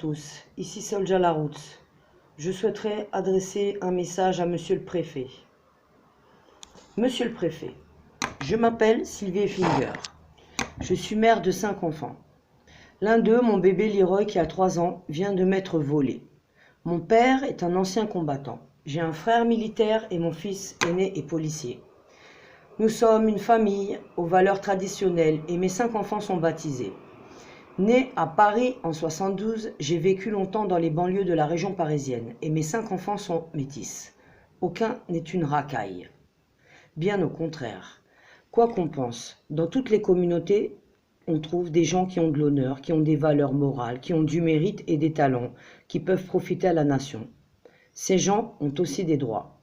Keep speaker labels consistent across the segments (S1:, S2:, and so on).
S1: tous, ici Solja Laroute. Je souhaiterais adresser un message à Monsieur le Préfet. Monsieur le Préfet, je m'appelle Sylvie Finger. Je suis mère de 5 enfants. L'un d'eux, mon bébé Leroy qui a 3 ans, vient de m'être volé. Mon père est un ancien combattant. J'ai un frère militaire et mon fils aîné est policier. Nous sommes une famille aux valeurs traditionnelles et mes 5 enfants sont baptisés. Né à Paris en 72, j'ai vécu longtemps dans les banlieues de la région parisienne et mes 5 enfants sont métis. Aucun n'est une racaille. Bien au contraire. Quoi qu'on pense, dans toutes les communautés, on trouve des gens qui ont de l'honneur, qui ont des valeurs morales, qui ont du mérite et des talents, qui peuvent profiter à la nation. Ces gens ont aussi des droits.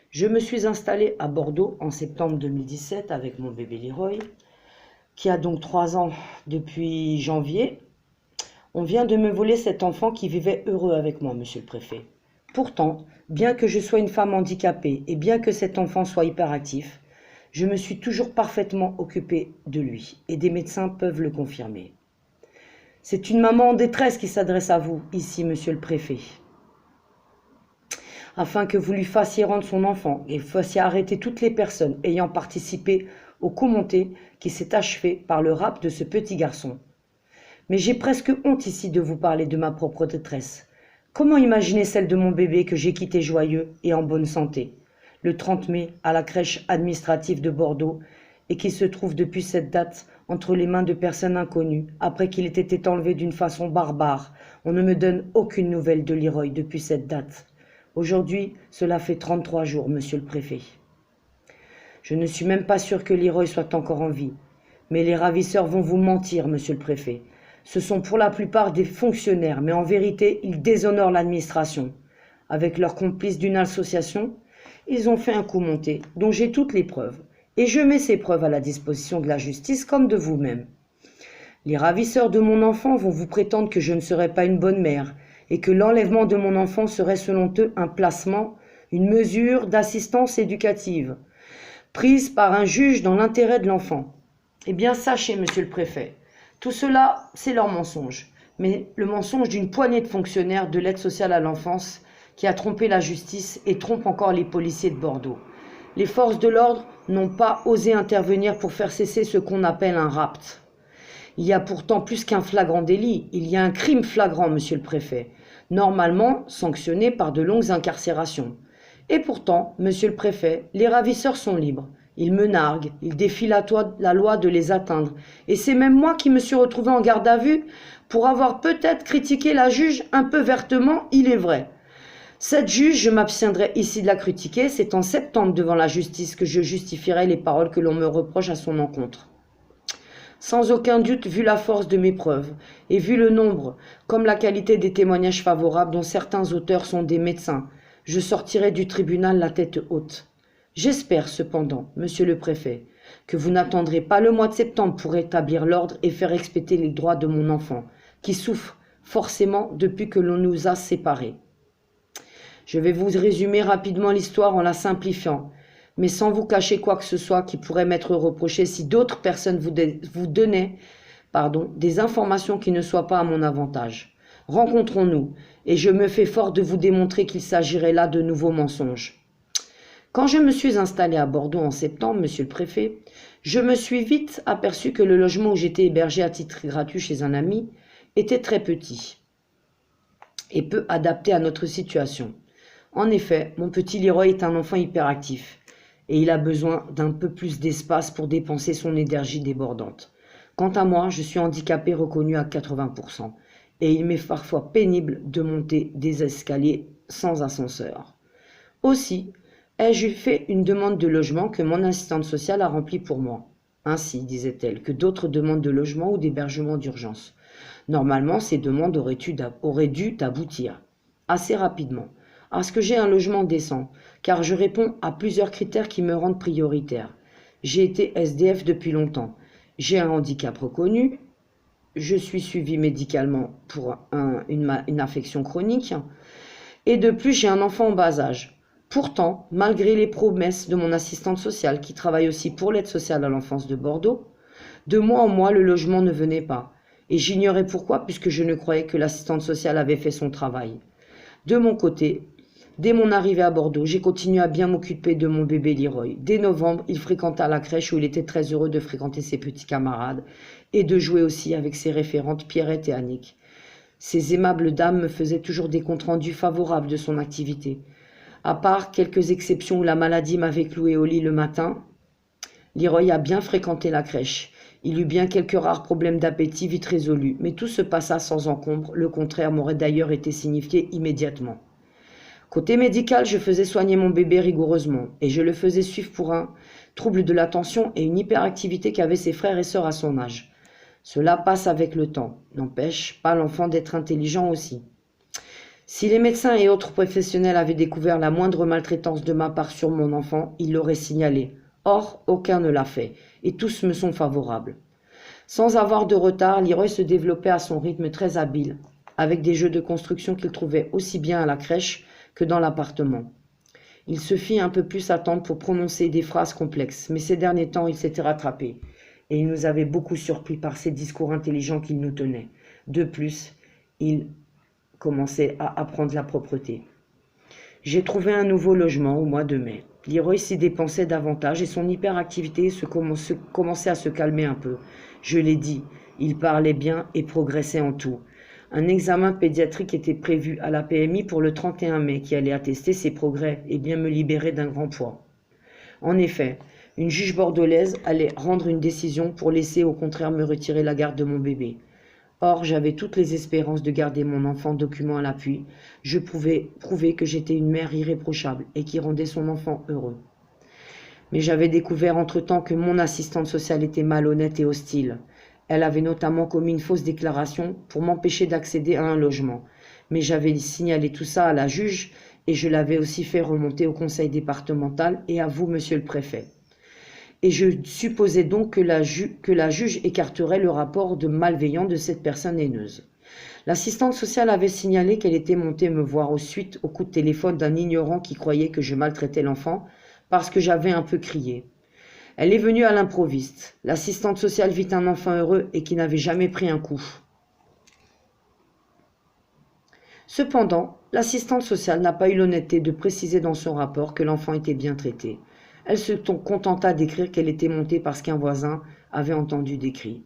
S1: Je me suis installée à Bordeaux en septembre 2017 avec mon bébé Leroy, qui a donc 3 ans depuis janvier. On vient de me voler cet enfant qui vivait heureux avec moi, monsieur le préfet. Pourtant, bien que je sois une femme handicapée et bien que cet enfant soit hyperactif, je me suis toujours parfaitement occupée de lui et des médecins peuvent le confirmer. C'est une maman en détresse qui s'adresse à vous, ici, monsieur le préfet, afin que vous lui fassiez rendre son enfant et fassiez arrêter toutes les personnes ayant participé au coup monté qui s'est achevé par le rap de ce petit garçon. Mais j'ai presque honte ici de vous parler de ma propre détresse. Comment imaginer celle de mon bébé que j'ai quitté joyeux et en bonne santé, le 30 mai à la crèche administrative de Bordeaux et qui se trouve depuis cette date entre les mains de personnes inconnues après qu'il ait été enlevé d'une façon barbare. On ne me donne aucune nouvelle de Leroy depuis cette date. Aujourd'hui, cela fait 33 jours, monsieur le préfet. Je ne suis même pas sûr que Leroy soit encore en vie. Mais les ravisseurs vont vous mentir, monsieur le préfet. Ce sont pour la plupart des fonctionnaires, mais en vérité, ils déshonorent l'administration. Avec leurs complices d'une association, ils ont fait un coup monté, dont j'ai toutes les preuves. Et je mets ces preuves à la disposition de la justice comme de vous-même. Les ravisseurs de mon enfant vont vous prétendre que je ne serai pas une bonne mère et que l'enlèvement de mon enfant serait selon eux un placement, une mesure d'assistance éducative, prise par un juge dans l'intérêt de l'enfant. Eh bien, sachez, monsieur le préfet, tout cela, c'est leur mensonge, mais le mensonge d'une poignée de fonctionnaires de l'aide sociale à l'enfance qui a trompé la justice et trompe encore les policiers de Bordeaux. Les forces de l'ordre n'ont pas osé intervenir pour faire cesser ce qu'on appelle un rapt. Il y a pourtant plus qu'un flagrant délit, il y a un crime flagrant, monsieur le préfet, normalement sanctionné par de longues incarcérations. Et pourtant, monsieur le préfet, les ravisseurs sont libres. Ils me narguent, ils défient la loi de les atteindre. Et c'est même moi qui me suis retrouvée en garde à vue pour avoir peut-être critiqué la juge un peu vertement, il est vrai. Cette juge, je m'abstiendrai ici de la critiquer, c'est en septembre devant la justice que je justifierai les paroles que l'on me reproche à son encontre. Sans aucun doute, vu la force de mes preuves et vu le nombre, comme la qualité des témoignages favorables dont certains auteurs sont des médecins, je sortirai du tribunal la tête haute. J'espère cependant, monsieur le préfet, que vous n'attendrez pas le mois de septembre pour rétablir l'ordre et faire respecter les droits de mon enfant, qui souffre forcément depuis que l'on nous a séparés. Je vais vous résumer rapidement l'histoire en la simplifiant, mais sans vous cacher quoi que ce soit qui pourrait m'être reproché si d'autres personnes vous donnaient des informations qui ne soient pas à mon avantage. Rencontrons-nous, et je me fais fort de vous démontrer qu'il s'agirait là de nouveaux mensonges. Quand je me suis installée à Bordeaux en septembre, monsieur le préfet, je me suis vite aperçu que le logement où j'étais hébergée à titre gratuit chez un ami était très petit et peu adapté à notre situation. En effet, mon petit Leroy est un enfant hyperactif et il a besoin d'un peu plus d'espace pour dépenser son énergie débordante. Quant à moi, je suis handicapée reconnue à 80% et il m'est parfois pénible de monter des escaliers sans ascenseur. Aussi, ai-je fait une demande de logement que mon assistante sociale a remplie pour moi. Ainsi, disait-elle, que d'autres demandes de logement ou d'hébergement d'urgence. Normalement, ces demandes auraient dû aboutir assez rapidement à ce que j'ai un logement décent, car je réponds à plusieurs critères qui me rendent prioritaire. J'ai été SDF depuis longtemps, j'ai un handicap reconnu, je suis suivie médicalement pour une affection chronique, et de plus j'ai un enfant en bas âge. Pourtant, malgré les promesses de mon assistante sociale, qui travaille aussi pour l'aide sociale à l'enfance de Bordeaux, de mois en mois le logement ne venait pas, Et j'ignorais pourquoi, puisque je ne croyais que l'assistante sociale avait fait son travail. De mon côté, dès mon arrivée à Bordeaux, j'ai continué à bien m'occuper de mon bébé Leroy. Dès novembre, il fréquenta la crèche où il était très heureux de fréquenter ses petits camarades et de jouer aussi avec ses référentes Pierrette et Annick. Ces aimables dames me faisaient toujours des comptes rendus favorables de son activité. À part quelques exceptions où la maladie m'avait cloué au lit le matin, Leroy a bien fréquenté la crèche. Il eut bien quelques rares problèmes d'appétit vite résolus, mais tout se passa sans encombre, le contraire m'aurait d'ailleurs été signifié immédiatement. Côté médical, je faisais soigner mon bébé rigoureusement, et je le faisais suivre pour un trouble de l'attention et une hyperactivité qu'avaient ses frères et sœurs à son âge. Cela passe avec le temps, n'empêche pas l'enfant d'être intelligent aussi. Si les médecins et autres professionnels avaient découvert la moindre maltraitance de ma part sur mon enfant, ils l'auraient signalé. Or, aucun ne l'a fait, et tous me sont favorables. Sans avoir de retard, Leroy se développait à son rythme très habile, avec des jeux de construction qu'il trouvait aussi bien à la crèche que dans l'appartement. Il se fit un peu plus attendre pour prononcer des phrases complexes, mais ces derniers temps, il s'était rattrapé, et il nous avait beaucoup surpris par ces discours intelligents qu'il nous tenait. De plus, il commençait à apprendre la propreté. J'ai trouvé un nouveau logement au mois de mai. Leroy s'y dépensait davantage et son hyperactivité commençait à se calmer un peu. Je l'ai dit, il parlait bien et progressait en tout. Un examen pédiatrique était prévu à la PMI pour le 31 mai qui allait attester ses progrès et bien me libérer d'un grand poids. En effet, une juge bordelaise allait rendre une décision pour laisser au contraire me retirer la garde de mon bébé. Or, j'avais toutes les espérances de garder mon enfant document à l'appui. Je pouvais prouver que j'étais une mère irréprochable et qui rendait son enfant heureux. Mais j'avais découvert entre-temps que mon assistante sociale était malhonnête et hostile. Elle avait notamment commis une fausse déclaration pour m'empêcher d'accéder à un logement. Mais j'avais signalé tout ça à la juge et je l'avais aussi fait remonter au conseil départemental et à vous, monsieur le préfet. Et je supposais donc que la juge écarterait le rapport de malveillant de cette personne haineuse. L'assistante sociale avait signalé qu'elle était montée me voir suite au coup de téléphone d'un ignorant qui croyait que je maltraitais l'enfant parce que j'avais un peu crié. Elle est venue à l'improviste. L'assistante sociale vit un enfant heureux et qui n'avait jamais pris un coup. Cependant, l'assistante sociale n'a pas eu l'honnêteté de préciser dans son rapport que l'enfant était bien traité. Elle se contenta d'écrire qu'elle était montée parce qu'un voisin avait entendu des cris.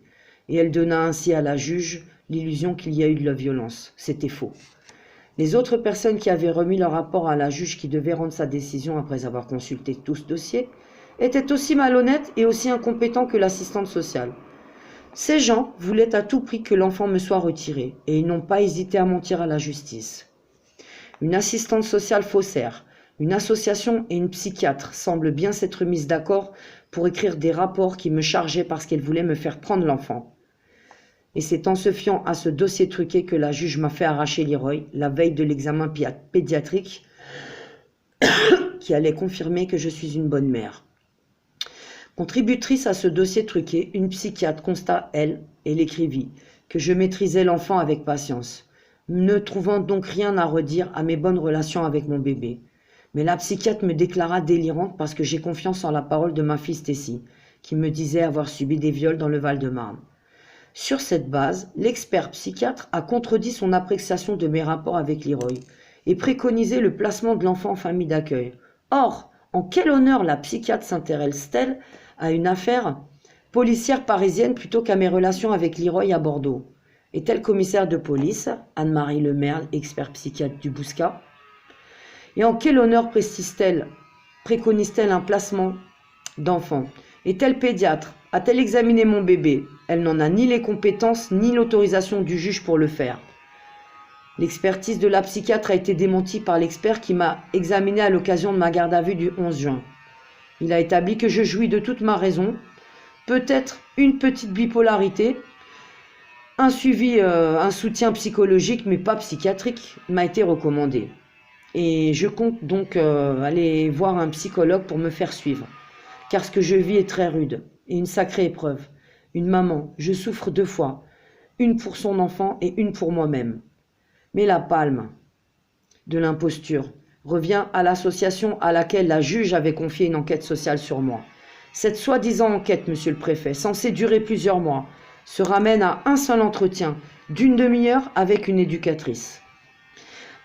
S1: Et elle donna ainsi à la juge l'illusion qu'il y a eu de la violence. C'était faux. Les autres personnes qui avaient remis leur rapport à la juge qui devait rendre sa décision après avoir consulté tout ce dossier étaient aussi malhonnêtes et aussi incompétents que l'assistante sociale. Ces gens voulaient à tout prix que l'enfant me soit retiré et ils n'ont pas hésité à mentir à la justice. Une assistante sociale faussaire, une association et une psychiatre semblent bien s'être mises d'accord pour écrire des rapports qui me chargeaient parce qu'elles voulaient me faire prendre l'enfant. Et c'est en se fiant à ce dossier truqué que la juge m'a fait arracher Leroy la veille de l'examen pédiatrique qui allait confirmer que je suis une bonne mère. Contributrice à ce dossier truqué, une psychiatre consta, elle, et l'écrivit, que je maîtrisais l'enfant avec patience, ne trouvant donc rien à redire à mes bonnes relations avec mon bébé. Mais la psychiatre me déclara délirante parce que j'ai confiance en la parole de ma fille Stécie, qui me disait avoir subi des viols dans le Val-de-Marne. Sur cette base, l'expert psychiatre a contredit son appréciation de mes rapports avec Leroy et préconisé le placement de l'enfant en famille d'accueil. Or, en quel honneur la psychiatre s'intéresse-t-elle à une affaire policière parisienne plutôt qu'à mes relations avec Leroy à Bordeaux? Est-elle commissaire de police, Anne-Marie Lemerle, expert psychiatre du Bouscat? Et en quel honneur préconise-t-elle un placement d'enfant? Est-elle pédiatre? A-t-elle examiné mon bébé? Elle n'en a ni les compétences ni l'autorisation du juge pour le faire. L'expertise de la psychiatre a été démentie par l'expert qui m'a examiné à l'occasion de ma garde à vue du 11 juin. Il a établi que je jouis de toute ma raison, peut-être une petite bipolarité, un soutien psychologique mais pas psychiatrique m'a été recommandé. Et je compte donc aller voir un psychologue pour me faire suivre, car ce que je vis est très rude et une sacrée épreuve. Une maman, je souffre 2 fois, une pour son enfant et une pour moi-même. Mais la palme de l'imposture revient à l'association à laquelle la juge avait confié une enquête sociale sur moi. Cette soi-disant enquête, monsieur le préfet, censée durer plusieurs mois, se ramène à un seul entretien d'une demi-heure avec une éducatrice.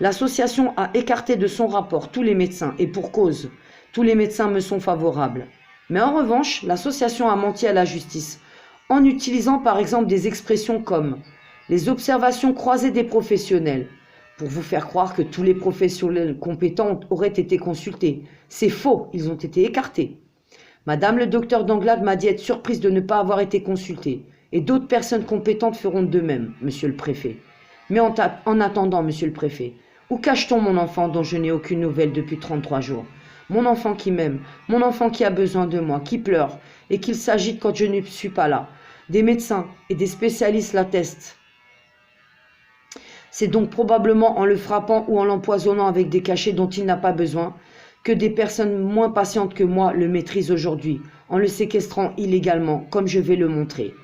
S1: L'association a écarté de son rapport tous les médecins et pour cause, tous les médecins me sont favorables. Mais en revanche, l'association a menti à la justice en utilisant par exemple des expressions comme les observations croisées des professionnels pour vous faire croire que tous les professionnels compétents auraient été consultés. C'est faux, ils ont été écartés. Madame le docteur d'Anglade m'a dit être surprise de ne pas avoir été consultée et d'autres personnes compétentes feront de même, monsieur le préfet. Mais en attendant, monsieur le préfet, où cache-t-on mon enfant dont je n'ai aucune nouvelle depuis 33 jours? Mon enfant qui m'aime, mon enfant qui a besoin de moi, qui pleure et qu'il s'agite quand je ne suis pas là. Des médecins et des spécialistes l'attestent. C'est donc probablement en le frappant ou en l'empoisonnant avec des cachets dont il n'a pas besoin que des personnes moins patientes que moi le maîtrisent aujourd'hui, en le séquestrant illégalement, comme je vais le montrer.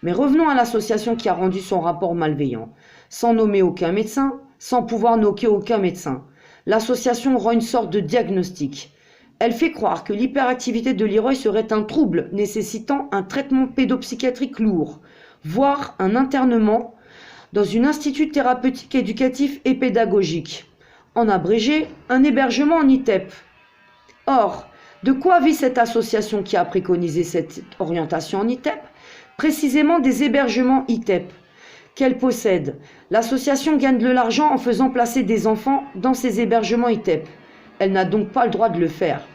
S1: Mais revenons à l'association qui a rendu son rapport malveillant. Sans nommer aucun médecin, sans pouvoir noquer aucun médecin, l'association rend une sorte de diagnostic. Elle fait croire que l'hyperactivité de Leroy serait un trouble nécessitant un traitement pédopsychiatrique lourd, voire un internement dans un institut thérapeutique éducatif et pédagogique. En abrégé, un hébergement en ITEP. Or, de quoi vit cette association qui a préconisé cette orientation en ITEP? Précisément des hébergements ITEP qu'elle possède. L'association gagne de l'argent en faisant placer des enfants dans ces hébergements ITEP. Elle n'a donc pas le droit de le faire.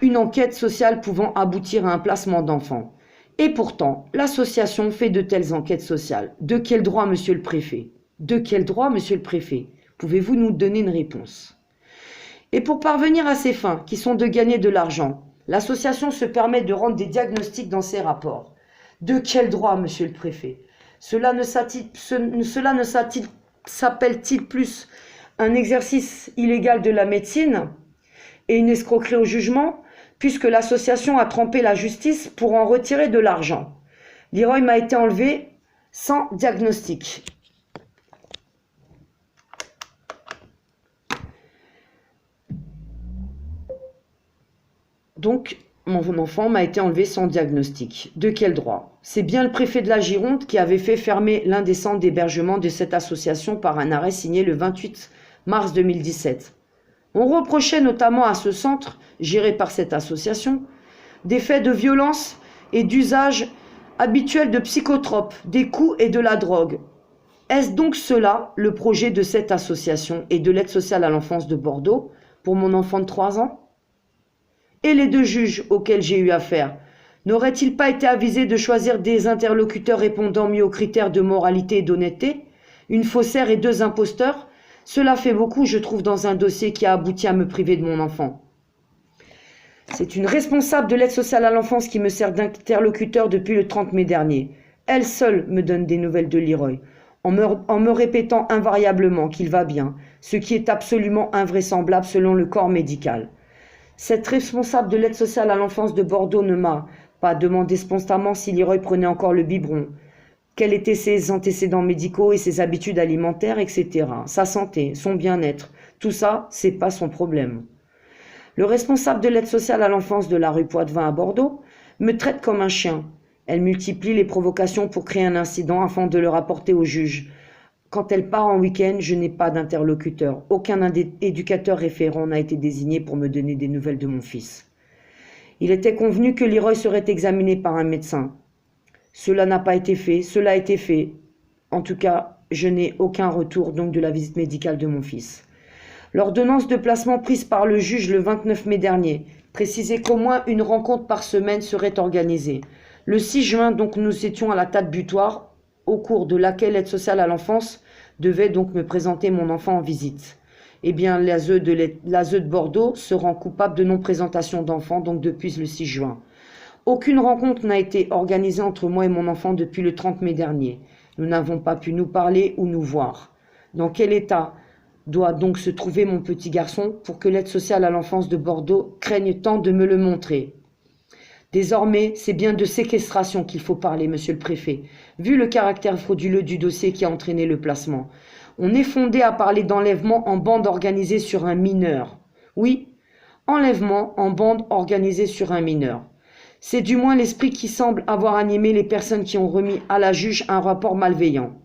S1: Une enquête sociale pouvant aboutir à un placement d'enfants. Et pourtant, l'association fait de telles enquêtes sociales. De quel droit, monsieur le préfet? De quel droit, monsieur le préfet? Pouvez-vous nous donner une réponse? Et pour parvenir à ces fins, qui sont de gagner de l'argent, l'association se permet de rendre des diagnostics dans ses rapports. De quel droit, monsieur le préfet? Cela ne s'appelle-t-il plus un exercice illégal de la médecine et une escroquerie au jugement, puisque l'association a trompé la justice pour en retirer de l'argent? Leroy m'a été enlevé sans diagnostic. Donc, mon enfant m'a été enlevé sans diagnostic. De quel droit? C'est bien le préfet de la Gironde qui avait fait fermer l'un des centres d'hébergement de cette association par un arrêt signé le 28 mars 2017. On reprochait notamment à ce centre, géré par cette association, des faits de violence et d'usage habituel de psychotropes, des coups et de la drogue. Est-ce donc cela le projet de cette association et de l'aide sociale à l'enfance de Bordeaux pour mon enfant de 3 ans? Et les 2 juges auxquels j'ai eu affaire, n'auraient-ils pas été avisés de choisir des interlocuteurs répondant mieux aux critères de moralité et d'honnêteté? Une faussaire et 2 imposteurs? Cela fait beaucoup, je trouve, dans un dossier qui a abouti à me priver de mon enfant. C'est une responsable de l'aide sociale à l'enfance qui me sert d'interlocuteur depuis le 30 mai dernier. Elle seule me donne des nouvelles de Leroy, en me répétant invariablement qu'il va bien, ce qui est absolument invraisemblable selon le corps médical. Cette responsable de l'aide sociale à l'enfance de Bordeaux ne m'a pas demandé spontanément si Leroy prenait encore le biberon, quels étaient ses antécédents médicaux et ses habitudes alimentaires, etc. Sa santé, son bien-être, tout ça, c'est pas son problème. Le responsable de l'aide sociale à l'enfance de la rue Poitevin à Bordeaux me traite comme un chien. Elle multiplie les provocations pour créer un incident afin de le rapporter au juge. Quand elle part en week-end, je n'ai pas d'interlocuteur. Aucun éducateur référent n'a été désigné pour me donner des nouvelles de mon fils. Il était convenu que Leroy serait examiné par un médecin. Cela n'a pas été fait, cela a été fait. En tout cas, je n'ai aucun retour donc de la visite médicale de mon fils. L'ordonnance de placement prise par le juge le 29 mai dernier précisait qu'au moins une rencontre par semaine serait organisée. Le 6 juin, donc, nous étions à la date butoir, au cours de laquelle l'aide sociale à l'enfance devait donc me présenter mon enfant en visite. Eh bien, l'ASE de Bordeaux se rend coupable de non-présentation d'enfant, donc depuis le 6 juin. Aucune rencontre n'a été organisée entre moi et mon enfant depuis le 30 mai dernier. Nous n'avons pas pu nous parler ou nous voir. Dans quel état doit donc se trouver mon petit garçon pour que l'aide sociale à l'enfance de Bordeaux craigne tant de me le montrer? Désormais, c'est bien de séquestration qu'il faut parler, monsieur le préfet, vu le caractère frauduleux du dossier qui a entraîné le placement. On est fondé à parler d'enlèvement en bande organisée sur un mineur. Oui, enlèvement en bande organisée sur un mineur. C'est du moins l'esprit qui semble avoir animé les personnes qui ont remis à la juge un rapport malveillant.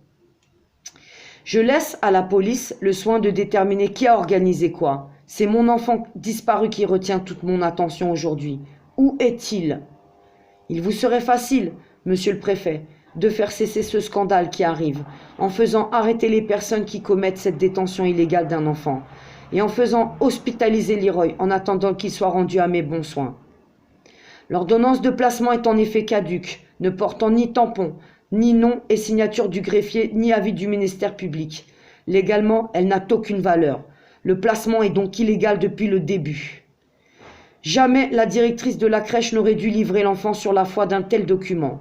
S1: Je laisse à la police le soin de déterminer qui a organisé quoi. C'est mon enfant disparu qui retient toute mon attention aujourd'hui. Où est-il? Il vous serait facile, monsieur le préfet, de faire cesser ce scandale qui arrive, en faisant arrêter les personnes qui commettent cette détention illégale d'un enfant, et en faisant hospitaliser Leroy en attendant qu'il soit rendu à mes bons soins. L'ordonnance de placement est en effet caduque, ne portant ni tampon, ni nom et signature du greffier, ni avis du ministère public. Légalement, elle n'a aucune valeur. Le placement est donc illégal depuis le début. Jamais la directrice de la crèche n'aurait dû livrer l'enfant sur la foi d'un tel document.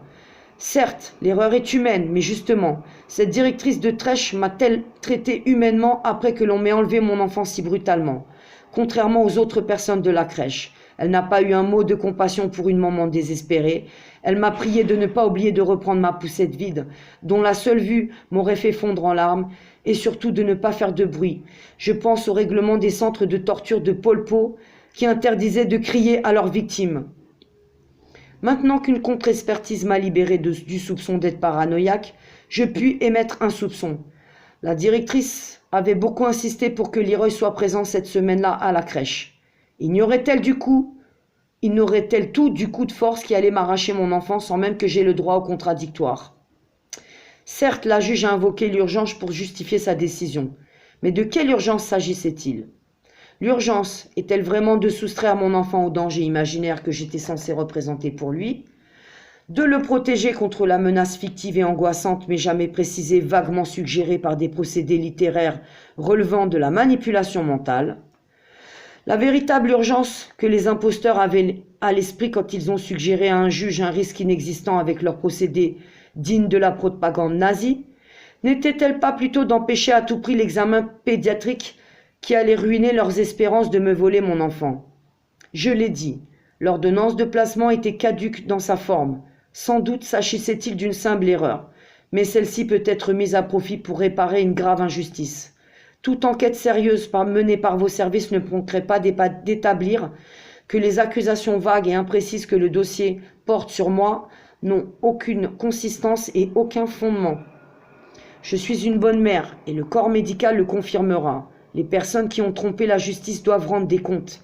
S1: Certes, l'erreur est humaine, mais justement, cette directrice de crèche m'a-t-elle traité humainement après que l'on m'ait enlevé mon enfant si brutalement? Contrairement aux autres personnes de la crèche, elle n'a pas eu un mot de compassion pour une maman désespérée. Elle m'a prié de ne pas oublier de reprendre ma poussette vide, dont la seule vue m'aurait fait fondre en larmes, et surtout de ne pas faire de bruit. Je pense au règlement des centres de torture de Pol Pot, qui interdisait de crier à leurs victimes. Maintenant qu'une contre-expertise m'a libéré du soupçon d'être paranoïaque, je puis émettre un soupçon. La directrice avait beaucoup insisté pour que Leroy soit présent cette semaine-là à la crèche. Ignorait-elle tout du coup de force qui allait m'arracher mon enfant sans même que j'aie le droit au contradictoire? Certes, la juge a invoqué l'urgence pour justifier sa décision. Mais de quelle urgence s'agissait-il? L'urgence est-elle vraiment de soustraire mon enfant au danger imaginaire que j'étais censé représenter pour lui, de le protéger contre la menace fictive et angoissante mais jamais précisée, vaguement suggérée par des procédés littéraires relevant de la manipulation mentale? La véritable urgence que les imposteurs avaient à l'esprit quand ils ont suggéré à un juge un risque inexistant avec leurs procédés dignes de la propagande nazie, n'était-elle pas plutôt d'empêcher à tout prix l'examen pédiatrique qui allait ruiner leurs espérances de me voler mon enfant? Je l'ai dit, l'ordonnance de placement était caduque dans sa forme. Sans doute s'agissait-il d'une simple erreur, mais celle-ci peut être mise à profit pour réparer une grave injustice. Toute enquête sérieuse menée par vos services ne manquerait pas d'établir que les accusations vagues et imprécises que le dossier porte sur moi n'ont aucune consistance et aucun fondement. Je suis une bonne mère et le corps médical le confirmera. Les personnes qui ont trompé la justice doivent rendre des comptes.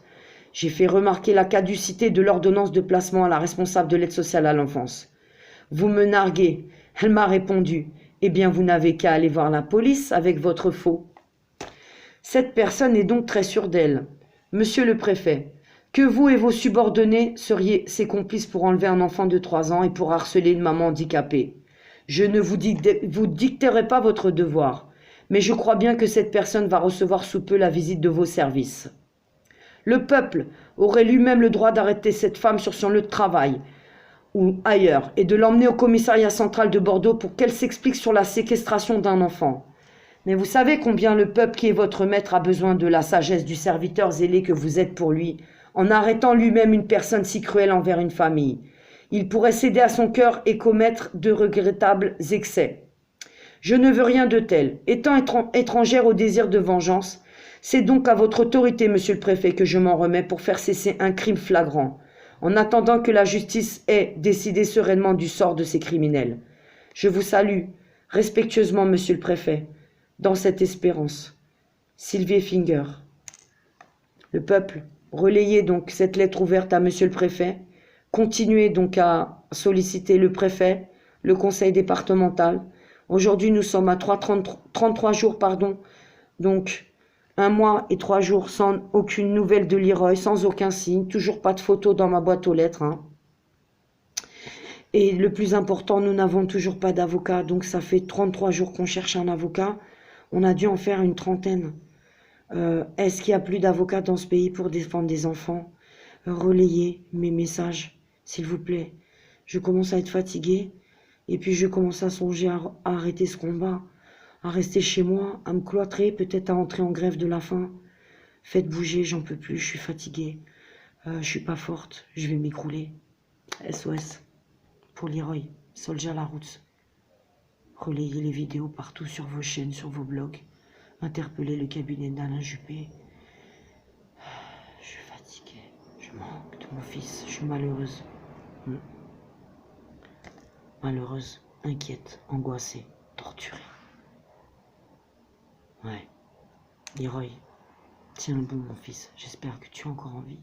S1: J'ai fait remarquer la caducité de l'ordonnance de placement à la responsable de l'aide sociale à l'enfance. Vous me narguez. Elle m'a répondu. Eh bien, vous n'avez qu'à aller voir la police avec votre faux. Cette personne est donc très sûre d'elle. Monsieur le préfet, que vous et vos subordonnés seriez ses complices pour enlever un enfant de 3 ans et pour harceler une maman handicapée. Je ne vous dicterai pas votre devoir, mais je crois bien que cette personne va recevoir sous peu la visite de vos services. Le peuple aurait lui-même le droit d'arrêter cette femme sur son lieu de travail ou ailleurs et de l'emmener au commissariat central de Bordeaux pour qu'elle s'explique sur la séquestration d'un enfant. Mais vous savez combien le peuple qui est votre maître a besoin de la sagesse du serviteur zélé que vous êtes pour lui, en arrêtant lui-même une personne si cruelle envers une famille. Il pourrait céder à son cœur et commettre de regrettables excès. Je ne veux rien de tel. Étant étrangère au désir de vengeance, c'est donc à votre autorité, monsieur le préfet, que je m'en remets pour faire cesser un crime flagrant, en attendant que la justice ait décidé sereinement du sort de ces criminels. Je vous salue, respectueusement, monsieur le préfet, dans cette espérance. Sylvie Finger. Le peuple, relayez donc cette lettre ouverte à monsieur le préfet. Continuez donc à solliciter le préfet, le conseil départemental. Aujourd'hui, nous sommes à 33 jours, donc 1 mois et 3 jours sans aucune nouvelle de Leroy, sans aucun signe, toujours pas de photo dans ma boîte aux lettres. Et le plus important, nous n'avons toujours pas d'avocat, donc ça fait 33 jours qu'on cherche un avocat. On a dû en faire une trentaine. Est-ce qu'il n'y a plus d'avocats dans ce pays pour défendre des enfants? Relayez mes messages, s'il vous plaît. Je commence à être fatiguée et puis je commence à songer à arrêter ce combat, à rester chez moi, à me cloîtrer, peut-être à entrer en grève de la faim. Faites bouger, j'en peux plus, je suis fatiguée. Je suis pas forte, je vais m'écrouler. SOS pour Leroy, Soldier la route. Relayez les vidéos partout sur vos chaînes, sur vos blogs. Interpellez le cabinet d'Alain Juppé. Je suis fatiguée. Je manque de mon fils. Je suis malheureuse. Hmm. Malheureuse, inquiète, angoissée, torturée. Ouais. Leroy, tiens bon mon fils, j'espère que tu es encore en vie.